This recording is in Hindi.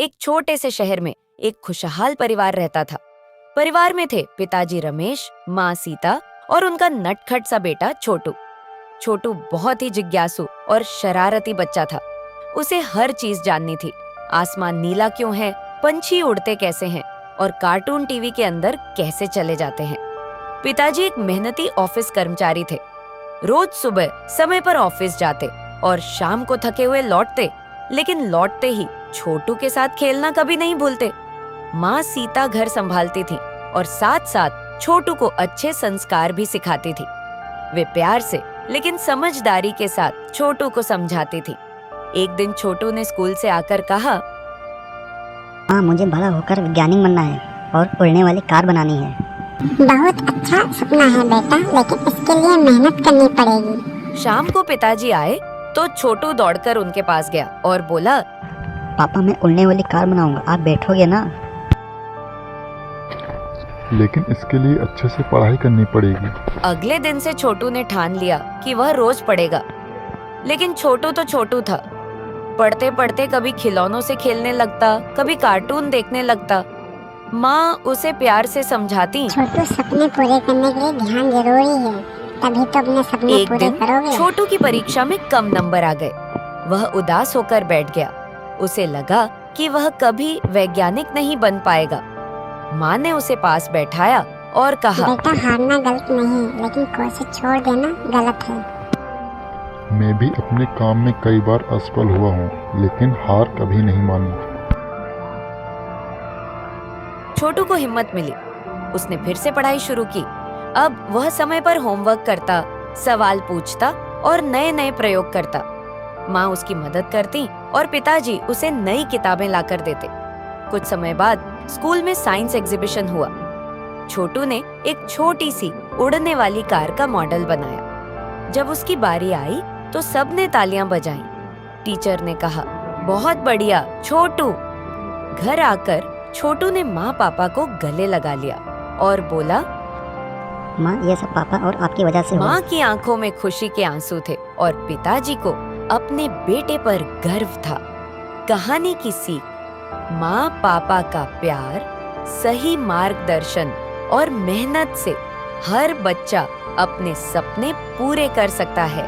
एक छोटे से शहर में एक खुशहाल परिवार रहता था। परिवार में थे पिताजी रमेश, माँ सीता और उनका नटखट सा बेटा छोटू। छोटू बहुत ही जिज्ञासु और शरारती बच्चा था। उसे हर चीज जाननी थी। आसमान नीला क्यों है, पंछी उड़ते कैसे हैं और कार्टून टीवी के अंदर कैसे चले जाते हैं। पिताजी एक मेहनती ऑफिस कर्मचारी थे। रोज सुबह समय पर ऑफिस जाते और शाम को थके हुए लौटते, लेकिन लौटते ही छोटू के साथ खेलना कभी नहीं भूलते। माँ सीता घर संभालती थी और साथ साथ छोटू को अच्छे संस्कार भी सिखाती थी। वे प्यार से लेकिन समझदारी के साथ छोटू को समझाती थी। एक दिन छोटू ने स्कूल से आकर कहा, हाँ, मुझे बड़ा होकर वैज्ञानिक बनना है और उड़ने वाली कार बनानी है। बहुत अच्छा सपना है बेटा, लेकिन इसके लिए मेहनत करनी पड़ेगी। शाम को पिताजी आए तो छोटू दौड़कर उनके पास गया और बोला, पापा, मैं उड़ने वाली कार बनाऊंगा, आप बैठोगे ना? लेकिन इसके लिए अच्छे से पढ़ाई करनी पड़ेगी। अगले दिन से छोटू ने ठान लिया कि वह रोज पढ़ेगा। लेकिन छोटू तो छोटू था। पढ़ते पढ़ते कभी खिलौनों से खेलने लगता, कभी कार्टून देखने लगता। माँ उसे प्यार से समझाती, छोटू, सपने पूरे करने के लिए ध्यान जरूरी है, तभी तो अपने सपने एक पूरे दिन करोगे। छोटू की परीक्षा में कम नंबर आ गए। वह उदास होकर बैठ गया। उसे लगा कि वह कभी वैज्ञानिक नहीं बन पाएगा। माँ ने उसे पास बैठाया और कहा, बेटा, हारना गलत नहीं, लेकिन कोशिश छोड़ देना गलत है। मैं भी अपने काम में कई बार असफल हुआ हूँ, लेकिन हार कभी नहीं मानी। छोटू को हिम्मत मिली। उसने फिर से पढ़ाई शुरू की। अब वह समय पर होमवर्क करता, सवाल पूछता और नए नए प्रयोग करता। माँ उसकी मदद करती और पिताजी उसे नई किताबें लाकर देते। कुछ समय बाद स्कूल में साइंस एग्जीबिशन हुआ। छोटू ने एक छोटी सी उड़ने वाली कार का मॉडल बनाया। जब उसकी बारी आई तो सबने तालियां बजाईं। टीचर ने कहा, बहुत बढ़िया छोटू। घर आकर छोटू ने माँ पापा को गले लगा लिया और बोला, माँ, ये सब पापा और आपकी वजह से हुआ। माँ की आंखों में खुशी के आंसू थे और पिताजी को अपने बेटे पर गर्व था। कहानी की सीख, माँ पापा का प्यार, सही मार्गदर्शन और मेहनत से हर बच्चा अपने सपने पूरे कर सकता है।